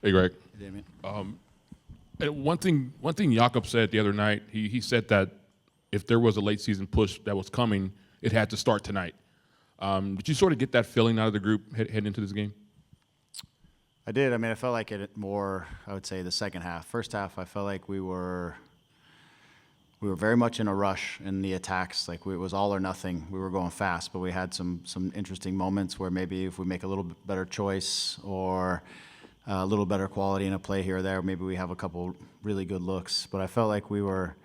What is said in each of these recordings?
Hey, Greg. Hey, Damien. And one thing Jakob said the other night, he said that if there was a late season push that was coming, it had to start tonight. Did you sort of get that feeling out of the group heading into this game? I did. I mean, I felt like it more, I would say, the second half. First half, I felt like we were very much in a rush in the attacks. Like, it was all or nothing. We were going fast, but we had some interesting moments where maybe if we make a little bit better choice or a little better quality in a play here or there, maybe we have a couple really good looks. But I felt like we were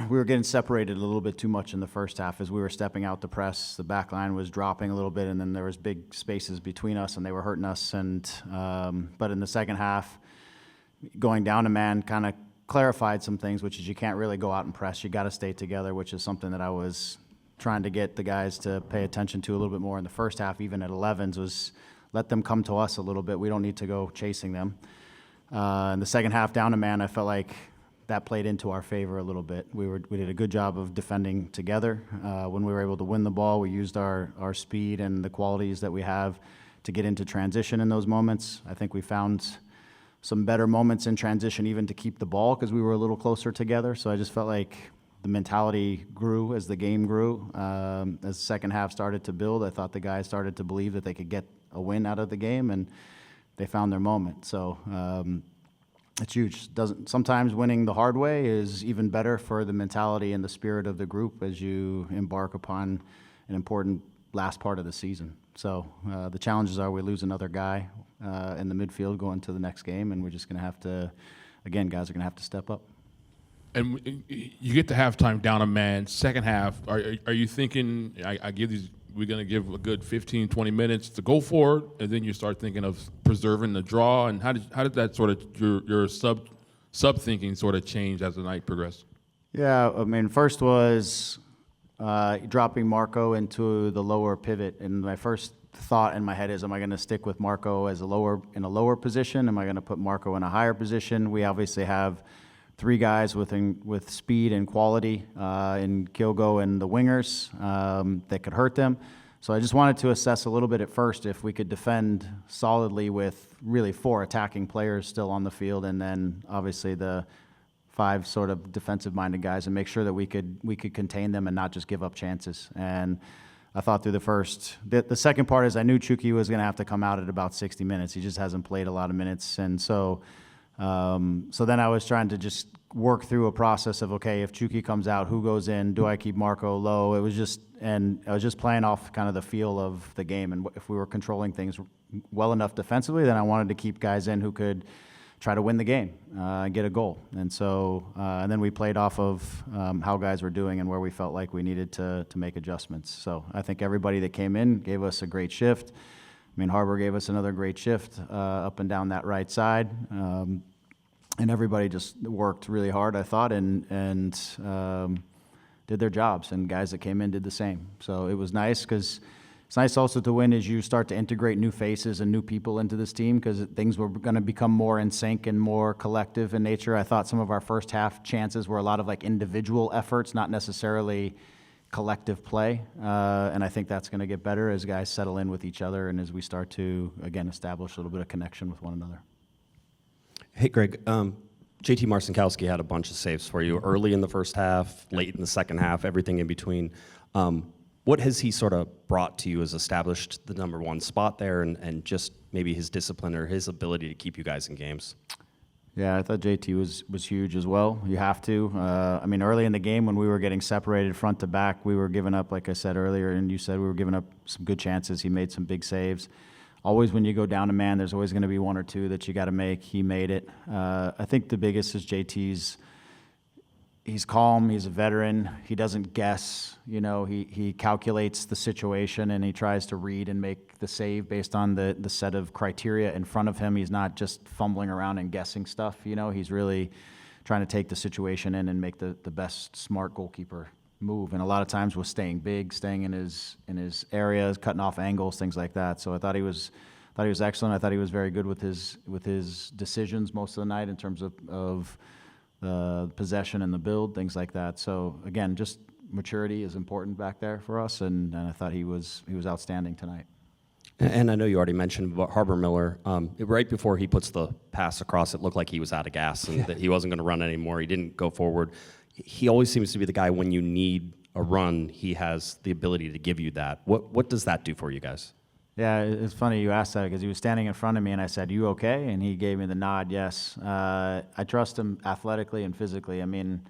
getting separated a little bit too much in the first half as we were stepping out the press. The back line was dropping a little bit, and then there was big spaces between us, and they were hurting us. And but in the second half, going down a man kind of clarified some things, which is you can't really go out and press. You got to stay together, which is something that I was trying to get the guys to pay attention to a little bit more in the first half, even at 11s, was let them come to us a little bit. We don't need to go chasing them. In the second half, down a man, I felt like that played into our favor a little bit. We did a good job of defending together. When we were able to win the ball, we used our speed and the qualities that we have to get into transition in those moments. I think we found some better moments in transition even to keep the ball because we were a little closer together. So I just felt like the mentality grew as the game grew. As the second half started to build, I thought the guys started to believe that they could get a win out of the game, and they found their moment. So it's huge. Sometimes winning the hard way is even better for the mentality and the spirit of the group as you embark upon an important last part of the season. So the challenges are we lose another guy in the midfield going to the next game, and we're just going to have to, again, guys are going to have to step up. And you get to halftime down a man. Second half, are you thinking, we're going to give a good 15, 20 minutes to go for it, and then you start thinking of preserving the draw? And how did that sort of, your sub thinking sort of change as the night progressed? Yeah, I mean, first was dropping Marco into the lower pivot, and my first thought in my head is, am I going to stick with Marco as in a lower position? Am I going to put Marco in a higher position? We obviously have three guys with speed and quality in Kyogo and the wingers that could hurt them. So I just wanted to assess a little bit at first if we could defend solidly with really 4 attacking players still on the field, and then obviously the 5 sort of defensive-minded guys, and make sure that we could contain them and not just give up chances. And I thought through the second part is I knew Chuki was going to have to come out at about 60 minutes. He just hasn't played a lot of minutes, and so then I was trying to just work through a process of, okay, if Chuki comes out, who goes in? Do I keep Marco low? And I was just playing off kind of the feel of the game, and if we were controlling things well enough defensively, then I wanted to keep guys in who could try to win the game and get a goal. And so, and then we played off of how guys were doing and where we felt like we needed to make adjustments. So I think everybody that came in gave us a great shift. I mean, Harbour gave us another great shift up and down that right side. And everybody just worked really hard, I thought, and did their jobs. And guys that came in did the same. So it was nice because it's nice also to win as you start to integrate new faces and new people into this team because things were going to become more in sync and more collective in nature. I thought some of our first half chances were a lot of like individual efforts, not necessarily collective play. And I think that's going to get better as guys settle in with each other and as we start to, again, establish a little bit of connection with one another. Hey, Greg. JT Marcinkowski had a bunch of saves for you early in the first half, late in the second half, everything in between. What has he sort of brought to you? Has established the number 1 spot there and just maybe his discipline or his ability to keep you guys in games? Yeah, I thought JT was huge as well. You have to. I mean, early in the game when we were getting separated front to back, we were giving up, like I said earlier, and you said we were giving up some good chances. He made some big saves. Always when you go down a man, there's always going to be 1 or 2 that you got to make. He made it. I think the biggest is JT's. He's calm. He's a veteran. He doesn't guess. You know, he calculates the situation and he tries to read and make the save based on the set of criteria in front of him. He's not just fumbling around and guessing stuff. You know, he's really trying to take the situation in and make the best smart goalkeeper move. And a lot of times was staying big, staying in his areas, cutting off angles, things like that. So I thought he was excellent. I thought he was very good with his decisions most of the night in terms of possession and the build, things like that. So again, just maturity is important back there for us, and I thought he was outstanding tonight. And I know you already mentioned about Harbor Miller. Right before he puts the pass across, it looked like he was out of gas and that he wasn't going to run anymore. He didn't go forward. He always seems to be the guy when you need a run, he has the ability to give you that. What does that do for you guys? Yeah, it's funny you asked that because he was standing in front of me and I said, "You okay?" And he gave me the nod, yes. I trust him athletically and physically. I mean,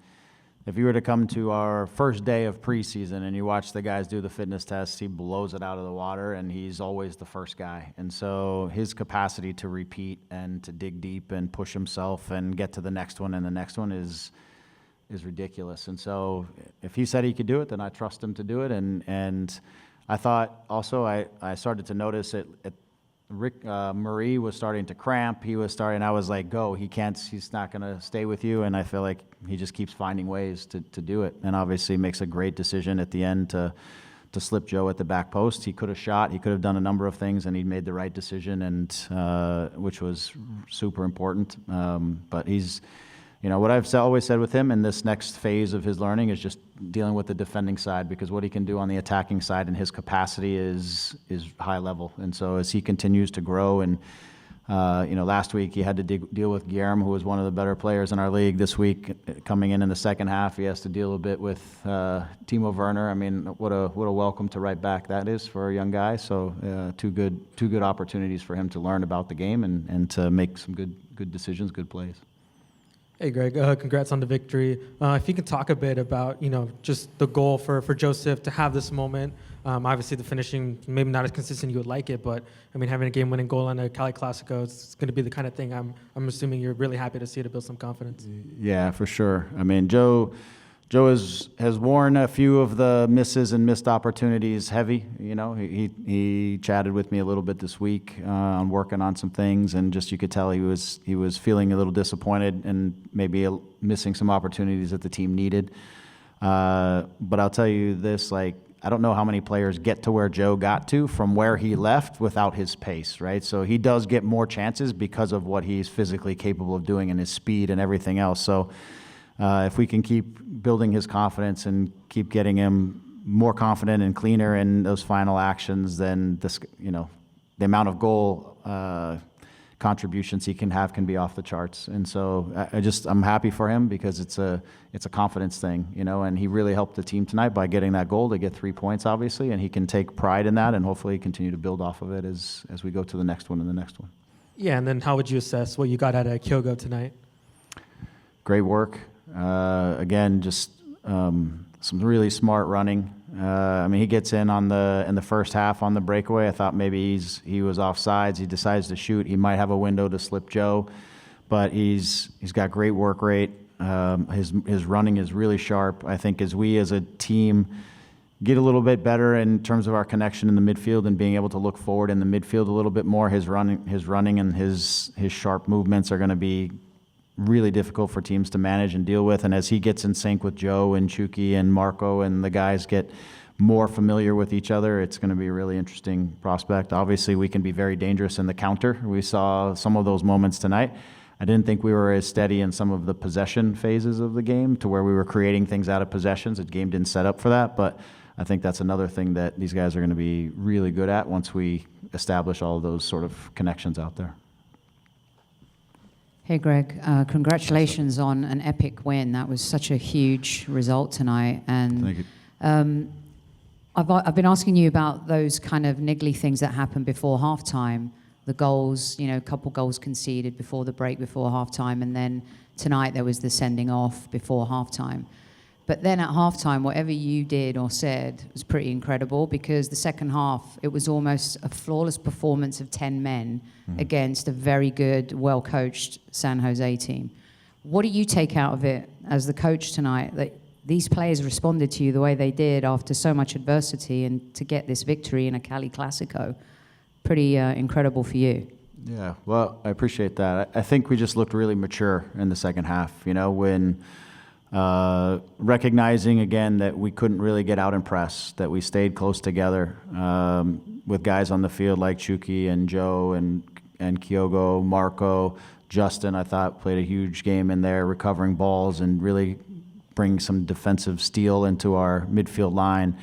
if you were to come to our first day of preseason and you watch the guys do the fitness tests, he blows it out of the water and he's always the first guy. And so his capacity to repeat and to dig deep and push himself and get to the next one and the next one is ridiculous. And so if he said he could do it, then I trust him to do it. And I thought also I started to notice it. Rick Marie was starting to cramp. He was starting. I was like, "Go! He's not going to stay with you." And I feel like he just keeps finding ways to do it. And obviously makes a great decision at the end to slip Joe at the back post. He could have shot. He could have done a number of things, and he made the right decision, and which was super important. But he's. You know, what I've always said with him in this next phase of his learning is just dealing with the defending side, because what he can do on the attacking side and his capacity is high level. And so as he continues to grow, and you know, last week he had to deal with Guillermo, who was one of the better players in our league. This week, coming in the second half, he has to deal a bit with Timo Werner. I mean, what a welcome to right back that is for a young guy. So two good opportunities for him to learn about the game and to make some good decisions, good plays. Hey, Greg, congrats on the victory. If you can talk a bit about, you know, just the goal for Joseph to have this moment. Obviously, the finishing, maybe not as consistent you would like it, but, I mean, having a game-winning goal on a Cali Clasico, it's going to be the kind of thing I'm assuming you're really happy to see to build some confidence. Yeah, for sure. I mean, Joe has worn a few of the misses and missed opportunities heavy. You know, he chatted with me a little bit this week on working on some things, and just you could tell he was feeling a little disappointed and maybe missing some opportunities that the team needed. But I'll tell you this, like, I don't know how many players get to where Joe got to from where he left without his pace, right? So he does get more chances because of what he's physically capable of doing and his speed and everything else. So if we can keep building his confidence and keep getting him more confident and cleaner in those final actions, then this, you know, the amount of goal contributions he can have can be off the charts. And so I'm happy for him because it's a confidence thing, you know, and he really helped the team tonight by getting that goal to get 3 points, obviously, and he can take pride in that and hopefully continue to build off of it as we go to the next one and the next one. Yeah, and then how would you assess what you got out of Kyogo tonight? Great work. Again, just some really smart running. I mean, he gets in in the first half on the breakaway. I thought maybe he was offsides. He decides to shoot. He might have a window to slip Joe, but he's got great work rate. His running is really sharp. I think as we as a team get a little bit better in terms of our connection in the midfield and being able to look forward in the midfield a little bit more, his running and his sharp movements are going to be really difficult for teams to manage and deal with. And as he gets in sync with Joe and Chuki and Marco and the guys get more familiar with each other, it's going to be a really interesting prospect. Obviously, we can be very dangerous in the counter. We saw some of those moments tonight. I didn't think we were as steady in some of the possession phases of the game to where we were creating things out of possessions. The game didn't set up for that, but I think that's another thing that these guys are going to be really good at once we establish all of those sort of connections out there. Hey, Greg, congratulations on an epic win. That was such a huge result tonight. And Thank you. I've been asking you about those kind of niggly things that happened before halftime, the goals, you know, a couple goals conceded before the break, before halftime, and then tonight there was the sending off before halftime. But then at halftime, whatever you did or said was pretty incredible, because the second half, it was almost a flawless performance of 10 men against a very good, well-coached San Jose team. What do you take out of it as the coach tonight, that these players responded to you the way they did after so much adversity, and to get this victory in a Cali Clasico? Pretty incredible for you. Yeah, well, I appreciate that. I think we just looked really mature in the second half, you know, when recognizing again that we couldn't really get out and press, that we stayed close together with guys on the field like Chuki and Joe and Kyogo, Marco, Justin, I thought played a huge game in there, recovering balls and really bring some defensive steel into our midfield line.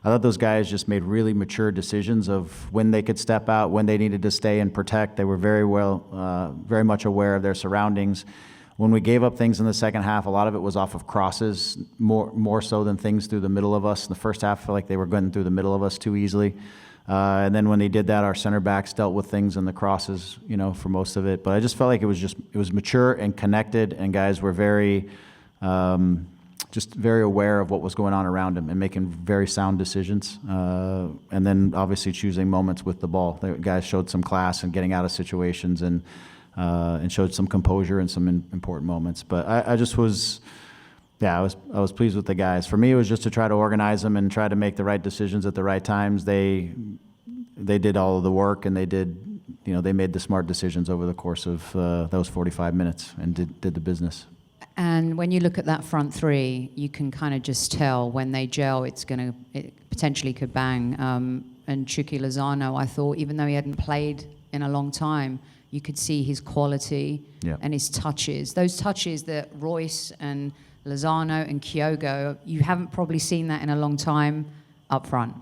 I thought those guys just made really mature decisions of when they could step out, when they needed to stay and protect. They were very much aware of their surroundings. When we gave up things in the second half, a lot of it was off of crosses, more so than things through the middle of us. In the first half, I felt like they were going through the middle of us too easily. And then when they did that, our center backs dealt with things in the crosses, for most of it. But I just felt like it was mature and connected, and guys were very, just very aware of what was going on around them and making very sound decisions. And then obviously choosing moments with the ball. The guys showed some class in getting out of situations and showed some composure in some important moments. But I just was, I was pleased with the guys. For me, it was just to try to organize them and try to make the right decisions at the right times. They did all of the work, and they made the smart decisions over the course of those 45 minutes and did the business. And when you look at that front three, you can kind of just tell when they gel, it potentially could bang. And Chuki Lozano, I thought, even though he hadn't played in a long time, you could see his quality and his touches. Those touches that Royce and Lozano and Kyogo, you haven't probably seen that in a long time up front.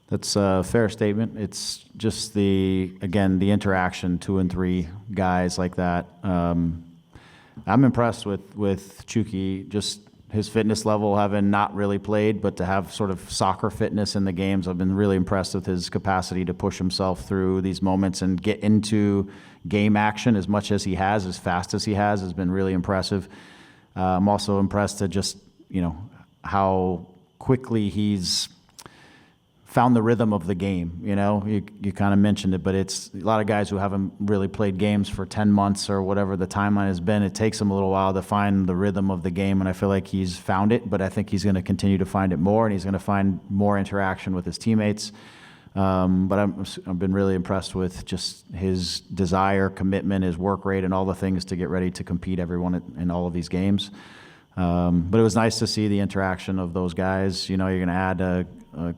That's a fair statement. It's just the interaction, 2 and 3 guys like that. I'm impressed with Chuki, just his fitness level, having not really played, but to have sort of soccer fitness in the games. I've been really impressed with his capacity to push himself through these moments and get into game action as much as he has, as fast as he has been really impressive. I'm also impressed at just, how quickly he's found the rhythm of the game. You kind of mentioned it, but it's a lot of guys who haven't really played games for 10 months or whatever the timeline has been. It takes them a little while to find the rhythm of the game, and I feel like he's found it, but I think he's going to continue to find it more, and he's going to find more interaction with his teammates. But I've been really impressed with just his desire, commitment, his work rate, and all the things to get ready to compete everyone in all of these games. But it was nice to see the interaction of those guys. You're going to add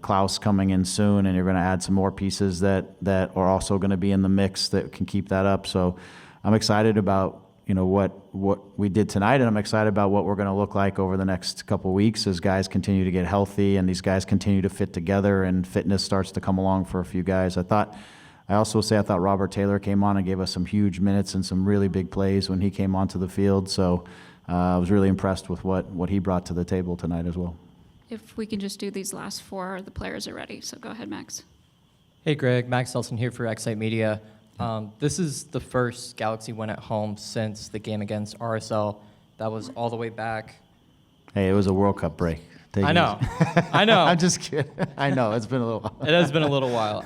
Klaus coming in soon, and you're going to add some more pieces that are also going to be in the mix that can keep that up. So I'm excited about what we did tonight, and I'm excited about what we're going to look like over the next couple of weeks as guys continue to get healthy and these guys continue to fit together and fitness starts to come along for a few guys. I thought Robert Taylor came on and gave us some huge minutes and some really big plays when he came onto the field. So I was really impressed with what he brought to the table tonight as well. If we can just do these last 4, the players are ready. So go ahead, Max. Hey, Greg. Max Elson here for Excite Media. This is the first Galaxy win at home since the game against RSL. That was all the way back. Hey, it was a World Cup break. I know. I know. I'm just kidding. I know. It's been a little while. It has been a little while.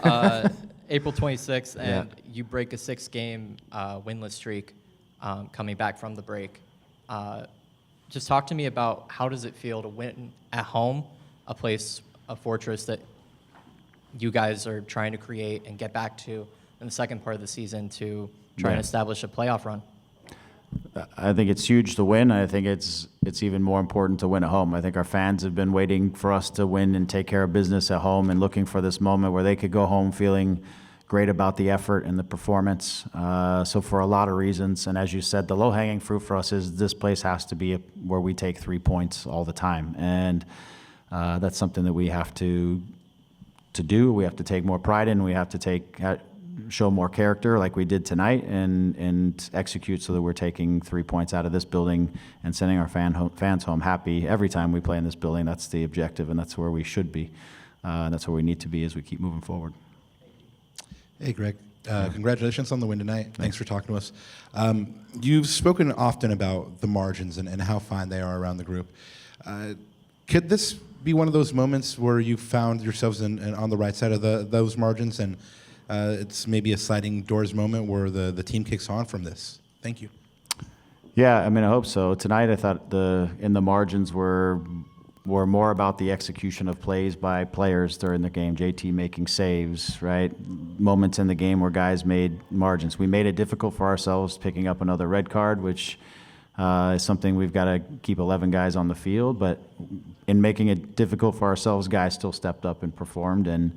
April 26th, and you break a 6-game winless streak coming back from the break. Just talk to me about how does it feel to win at home, a fortress that you guys are trying to create and get back to in the second part of the season to try and establish a playoff run? I think it's huge to win. I think it's even more important to win at home. I think our fans have been waiting for us to win and take care of business at home and looking for this moment where they could go home feeling great about the effort and the performance. So for a lot of reasons, and as you said, the low-hanging fruit for us is this place has to be where we take 3 points all the time. And that's something that we have to do. We have to take more pride in. We have to show more character like we did tonight and execute so that we're taking 3 points out of this building and sending our fans home happy every time we play in this building. That's the objective, and that's where we should be. And that's where we need to be as we keep moving forward. Hey, Greg. Congratulations on the win tonight. Thanks for talking to us. You've spoken often about the margins and how fine they are around the group. Could this be one of those moments where you found yourselves on the right side of those margins, and it's maybe a sliding doors moment where the team kicks on from this? Thank you. Yeah, I mean, I hope so. Tonight, I thought the margins were more about the execution of plays by players during the game. JT making saves, right? Moments in the game where guys made margins. We made it difficult for ourselves picking up another red card, which is something we've got to keep 11 guys on the field. But in making it difficult for ourselves, guys still stepped up and performed and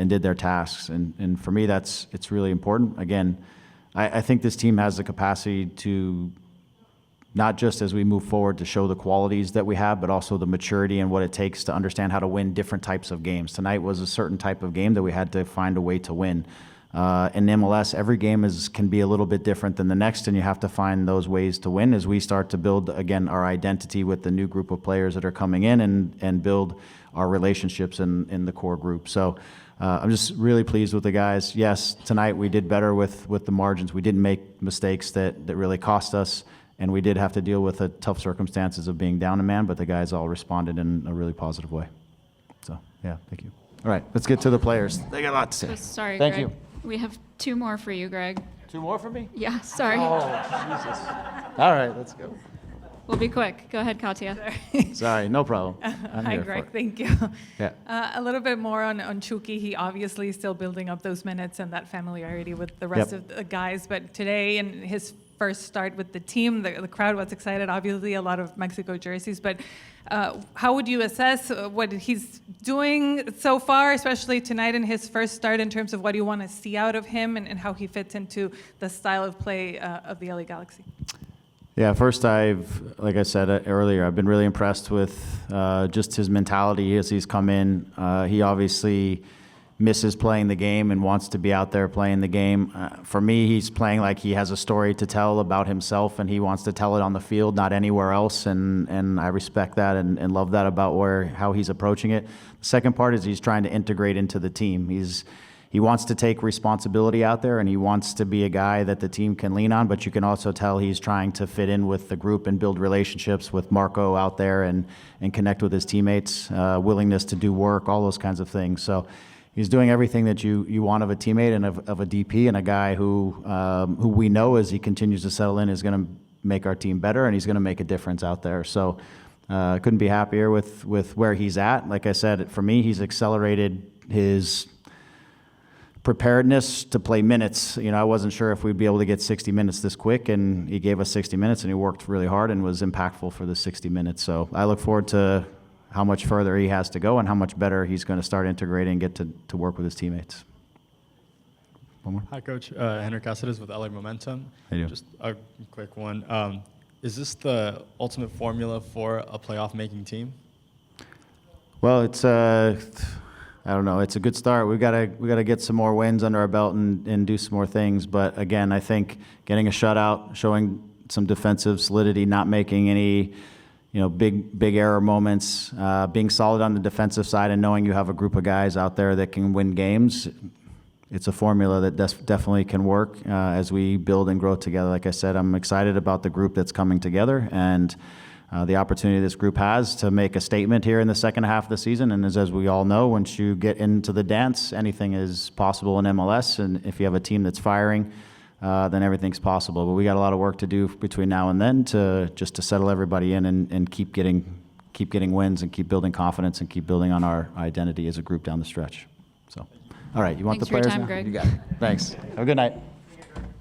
did their tasks. And for me, it's really important. Again, I think this team has the capacity to not just as we move forward to show the qualities that we have, but also the maturity and what it takes to understand how to win different types of games. Tonight was a certain type of game that we had to find a way to win. In MLS, every game can be a little bit different than the next, and you have to find those ways to win as we start to build, again, our identity with the new group of players that are coming in and build our relationships in the core group. So I'm just really pleased with the guys. Yes, tonight we did better with the margins. We didn't make mistakes that really cost us, and we did have to deal with the tough circumstances of being down a man, but the guys all responded in a really positive way. So, yeah, thank you. All right, let's get to the players. They got a lot to say. Sorry, Thank Greg. you. We have 2 more for you, Greg. 2 more for me? Yeah, sorry. Oh, Jesus. All right, let's go. We'll be quick. Go ahead, Katya. Sorry, no problem. I'm Hi, here Greg. for it. Thank you. Yeah. A little bit more on Chuki. He obviously is still building up those minutes and that familiarity with the rest Yep. of the guys. But today, in his first start with the team, the crowd was excited. Obviously, a lot of Mexico jerseys. But how would you assess what he's doing so far, especially tonight in his first start, in terms of what you want to see out of him and how he fits into the style of play of the LA Galaxy? Yeah, first like I said earlier, I've been really impressed with just his mentality as he's come in. He obviously misses playing the game and wants to be out there playing the game. For me, he's playing like he has a story to tell about himself, and he wants to tell it on the field, not anywhere else. And I respect that and love that about how he's approaching it. The second part is he's trying to integrate into the team. He wants to take responsibility out there, and he wants to be a guy that the team can lean on, but you can also tell he's trying to fit in with the group and build relationships with Marco out there and connect with his teammates, willingness to do work, all those kinds of things. So he's doing everything that you want of a teammate and of a DP, and a guy who we know as he continues to settle in is going to make our team better, and he's going to make a difference out there. So couldn't be happier with where he's at. Like I said, for me, he's accelerated his preparedness to play minutes. You know, I wasn't sure if we'd be able to get 60 minutes this quick, and he gave us 60 minutes, and he worked really hard and was impactful for the 60 minutes. So I look forward to how much further he has to go and how much better he's going to start integrating and get to work with his teammates. One more. Hi, Coach. Henry Caceres with LA Momentum. How you doing? Just a quick one. Is this the ultimate formula for a playoff-making team? Well, it's I don't know. It's a good start. We gotta get some more wins under our belt and do some more things. But again, I think getting a shutout, showing some defensive solidity, not making any big error moments, being solid on the defensive side, and knowing you have a group of guys out there that can win games. It's a formula that definitely can work as we build and grow together. Like I said, I'm excited about the group that's coming together and the opportunity this group has to make a statement here in the second half of the season. And as we all know, once you get into the dance, anything is possible in MLS. And if you have a team that's firing, then everything's possible. But we got a lot of work to do between now and then to settle everybody in and keep getting wins and keep building confidence and keep building on our identity as a group down the stretch. So, all right, you want Thanks the for your players time, now? Greg. You got it. Thanks. Have a good night.